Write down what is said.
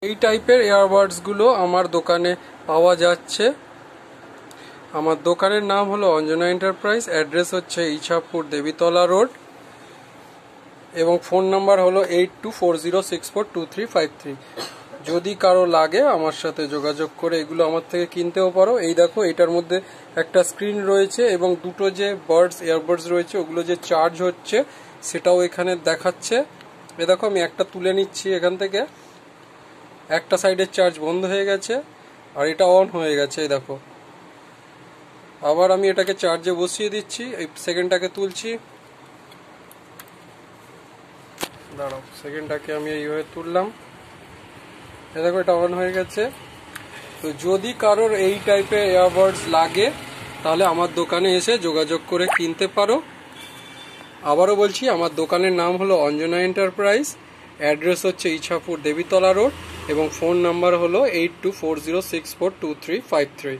এই টাইপের ইয়ারবাডস গুলো আমার দোকানে পাওয়া যাচ্ছে। আমার দোকানের নাম হলো অঞ্জনা এন্টারপ্রাইজ, অ্যাড্রেস হচ্ছে ইছাপুর দেবীতলা রোড এবং ফোন নাম্বার হলো 8240642353। যদি কারো লাগে আমার সাথে যোগাযোগ করে এগুলো আমার থেকে কিনতেও পারো। এই দেখো, এটার মধ্যে একটা স্ক্রিন রয়েছে এবং দুটো যে ইয়ারবাডস রয়েছে ওগুলো যে চার্জ হচ্ছে সেটাও এখানে দেখাচ্ছে। এ দেখো, আমি একটা তুলে নিচ্ছি এখান থেকে, একটা সাইডের চার্জ বন্ধ হয়ে গেছে আর এটা অন হয়ে গেছে। এই দেখো, আবার আমি এটাকে চার্জে বসিয়ে দিচ্ছি, এই সেকেন্ডটাকে তুলছি, দাঁড়াও, সেকেন্ডটাকে আমি এইভাবে তুললাম, এই দেখো এটা অন হয়ে গেছে। তো যদি কারোর এই টাইপের ইয়ারবাডস লাগে তাহলে আমার দোকানে এসে যোগাযোগ করে কিনতে পারো। আবারও বলছি, আমার দোকানের নাম হলো অঞ্জনা এন্টারপ্রাইজ, অ্যাড্রেস হচ্ছে ইছাপুর দেবীতলা রোড এবং ফোন নাম্বার হলো 8240642353।